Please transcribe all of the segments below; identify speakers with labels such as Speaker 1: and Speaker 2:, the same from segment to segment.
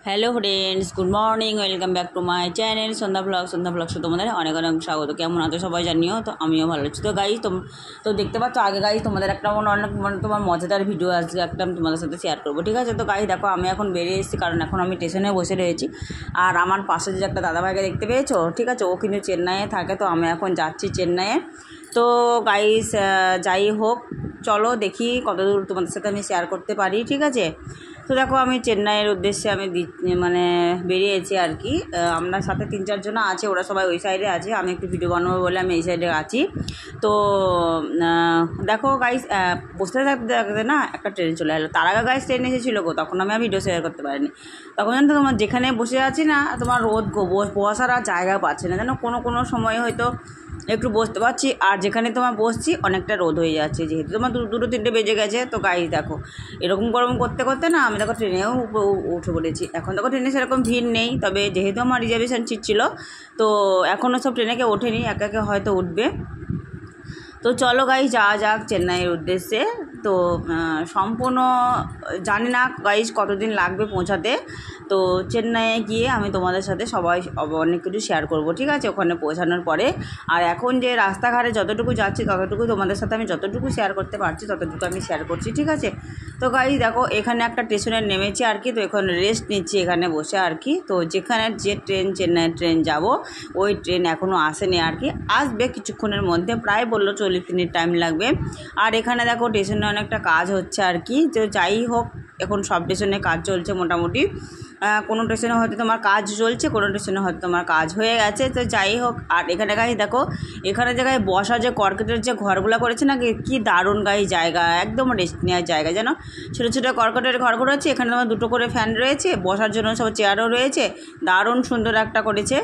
Speaker 1: Hello friends, good morning, welcome back to my channel Sandhya ব্লগসে তোমাদের অনেক অনেক স্বাগত। কেমন আছো সবাই জানিও, তো আমিও ভালো আছি। তো গাইজ তো দেখতে পাচ্ছ আগে গাইজ তোমাদের একটা অনেক তোমার মজাদার ভিডিও আজকে একটা আমি তোমাদের সাথে শেয়ার করবো, ঠিক আছে? তো গাইজ দেখো আমি এখন বেরিয়ে এসেছি, কারণ এখন আমি স্টেশনে বসে রয়েছি। আর আমার পাশে যে একটা দাদাভাইকে দেখতে পেয়েছো, ঠিক আছে, ও কিন্তু চেন্নাইয়ে থাকে। তো আমি এখন যাচ্ছি চেন্নাইয়ে। তো গাইজ যাই হোক, চলো দেখি কতদূর তোমাদের সাথে আমি শেয়ার করতে পারি, ঠিক আছে? তো দেখো আমি চেন্নাইয়ের উদ্দেশ্যে আমি বেরিয়েছি আর কি। আপনার সাথে 3-4 জন আছে, ওরা সবাই ওই সাইডে আছে, আমি একটু ভিডিও বানাবো বলে আমি এই সাইডে আছি। তো দেখো গাইস, বসতে থাকতে থাকতে না একটা ট্রেন চলে এলো। তার আগে গাইস ট্রেন এসেছিলো গো, তখন আমি ভিডিও শেয়ার করতে পারিনি। তখন জানো তো তোমার যেখানে বসে আছি না, তোমার রোদ বসার আর জায়গা পাচ্ছে না, জানো কোনো সময় হয়তো একটু বসতে পারছি, আর যেখানে তোমার বসছি অনেকটা রোদ হয়ে যাচ্ছে, যেহেতু তোমার 2-3টে বেজে গেছে। তো গাইস দেখো এরকম গরম করতে করতে না আমি দেখো ট্রেনেও উঠে পড়েছি। এখন দেখো ট্রেনে সেরকম ভিড় নেই, তবে যেহেতু আমার রিজার্ভেশন সিট ছিল, তো এখনও সব ট্রেনে কেউ ওঠেনি, একে একে হয়তো উঠবে। তো চলো গাইজ যাওয়া যাক চেন্নাইয়ের উদ্দেশ্যে। তো সম্পূর্ণ জানি না গাইজ কতদিন লাগবে পৌঁছাতে। তো চেন্নাইয়ে গিয়ে আমি তোমাদের সাথে অনেক কিছু শেয়ার করব, ঠিক আছে, ওখানে পৌঁছানোর পরে। আর এখন যে রাস্তাঘাটে যতটুকু যাচ্ছি ততটুকু তোমাদের সাথে আমি যতটুকু শেয়ার করতে পারছি ততটুকু আমি শেয়ার করছি, ঠিক আছে? তো গাইজ দেখো এখানে একটা স্টেশনে নেমেছি আর কি। তো এখানে রেস্ট নিচ্ছি এখানে বসে আর কি। তো যেখানে যে চেন্নাইয়ের ট্রেন যাব, ওই ট্রেন এখনও আসেনি আর কি, আসবে কিছুক্ষণের মধ্যে, প্রায় বললো 40 মিনিট টাইম লাগবে। আর এখানে দেখো স্টেশনে অনেকটা কাজ হচ্ছে আর কি। তো যাই হোক, এখন সব স্টেশনে কাজ চলছে মোটামুটি। কোনো স্টেশনে হয়তো তোমার কাজ চলছে, কোনো স্টেশনে হয়তো তোমার কাজ হয়ে গেছে। তো যাই হোক, আর এখানে গাইজ দেখো এখানে জায়গায় বসা যে কর্কেটের যে ঘরগুলো করেছে না, কি দারুণ গাইজ জায়গা, একদম রেস্ট নেওয়ার জায়গা, যেন ছোটো ছোটো কর্কেটের ঘর করেছে। এখানে তোমার 2টো করে ফ্যান রয়েছে, বসার জন্য সব চেয়ারও রয়েছে, দারুণ সুন্দর একটা করেছে।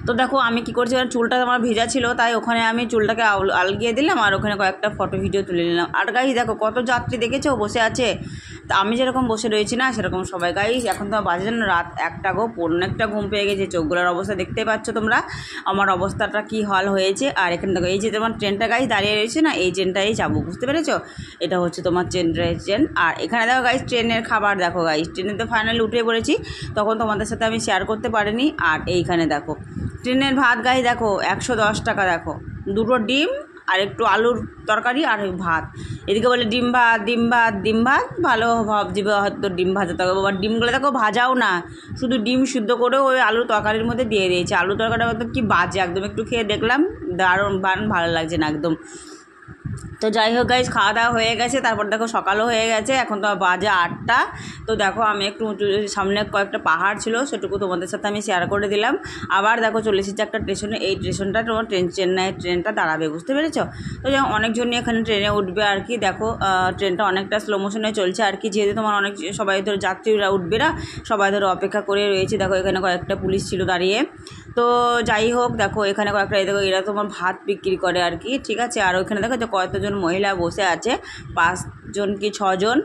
Speaker 1: তো দেখো আমি কী করছি, চুলটা আমার ভেজা ছিল, তাই ওখানে আমি চুলটাকে আলগিয়ে দিলাম, আর ওখানে কয়েকটা ফটো ভিডিও তুলে নিলাম। আর গাইজ দেখো কত যাত্রী দেখেছো বসে আছে। তা আমি যেরকম বসে রয়েছি না, সেরকম সবাই। গাইজ এখন তো বাজে যেন রাত 1টা গো, অনেকটা ঘুম পেয়ে গেছে, চোখগুলোর অবস্থা দেখতে পাচ্ছ তোমরা, আমার অবস্থাটা কী হাল হয়েছে। আর এখানে দেখো এই যে তোমার ট্রেনটা গাইজ দাঁড়িয়ে রয়েছে না, এই ট্রেনটাই যাবো, বুঝতে পেরেছো? এটা হচ্ছে তোমার ট্রেন। আর এখানে দেখো গাইজ ট্রেনের খাবার দেখো গাইজ, ট্রেনে তো ফাইনালি উঠে পড়েছি, তখন তোমাদের সাথে আমি শেয়ার করতে পারিনি। আর এইখানে দেখো ট্রেনের ভাত গাই দেখো 110 টাকা, দেখো 2টো ডিম আর একটু আলুর তরকারি আর ভাত। এদিকে বলে ডিম ভাত ভালো ভাবছিবে হয়তো ডিম ভাজা, তবে আবার ডিমগুলো দেখো ভাজাও না, শুধু ডিম সিদ্ধ করেও ওই আলুর তরকারির মধ্যে দিয়ে দিয়েছে। আলুর তরকারিটা একদম কি বাজে, একদম একটু খেয়ে দেখলাম দারুণ ভালো লাগছে না একদম। তো যাই হোক গাইজ খাওয়া দাওয়া হয়ে গেছে, তারপর দেখো সকালও হয়ে গেছে, এখন তো বাজে 8টা। তো দেখো আমি একটু সামনে কয়েকটা পাহাড় ছিল, সেটুকু তোমাদের সাথে আমি শেয়ার করে দিলাম। আবার দেখো চলে এসেছি একটা স্টেশনে, এই স্টেশনটা তোমার চেন্নাইয়ের ট্রেনটা দাঁড়াবে, বুঝতে পেরেছো? তো যেমন অনেকজনই এখানে ট্রেনে উঠবে আর কি। দেখো ট্রেনটা অনেকটা স্লো মোশনে চলছে আর কি, যেহেতু তোমার সবাই ধরো যাত্রীরা উঠবে না, সবাই ধরো অপেক্ষা করে রয়েছে। দেখো এখানে কয়েকটা পুলিশ ছিল দাঁড়িয়ে। তো যাই হোক দেখো এখানে কয়েকটা দেখো এরা তোমার ভাত বিক্রি করে আর কি, ঠিক আছে? আর ওইখানে দেখো যে কতজন মহিলা বসে আছে, 5 জন কি 6 জন,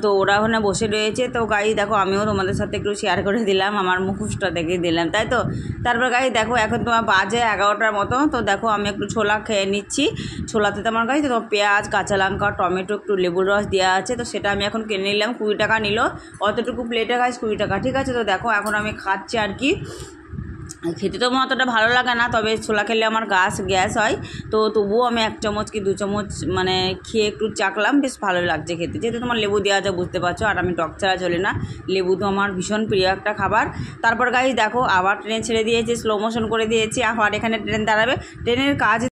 Speaker 1: তো ওরা ওখানে বসে রয়েছে। তো গাই দেখো আমিও তোমাদের সাথে একটু শেয়ার করে দিলাম, আমার মুখোশটা দেখে দিলাম, তাই তো। তারপর গাই দেখো এখন তোমার বাজে 11টার মতো। তো দেখো আমি একটু ছোলা খেয়ে নিচ্ছি। ছোলাতে তো আমার গাই তো পেঁয়াজ, কাঁচা লঙ্কা, টমেটো, একটু লেবুর রস দেওয়া আছে। তো সেটা আমি এখন কিনে নিলাম, 20 টাকা নিল, অতটুকু প্লেটে গাছ 20 টাকা, ঠিক আছে? তো দেখো এখন আমি খাচ্ছি আর কি। খেতে তো অতটা ভালো লাগে না, তবে ছোলা খেলে আমার গ্যাস হয়। তো তবুও আমি 1 চামচ কি 2 চামচ মানে খেয়ে একটু চাকলাম, বেশ ভালো লাগছে খেতে, যেহেতু তোমার লেবু দেওয়া যায়, বুঝতে পারছো। আর আমি টক ছাড়া চলে না, লেবু তো আমার ভীষণ প্রিয় একটা খাবার। তারপর গাইজ দেখো আবার ট্রেন ছেড়ে দিয়েছে, স্লো মোশন করে দিয়েছে, আবার এখানে ট্রেন দাঁড়াবে। ট্রেনের কাজ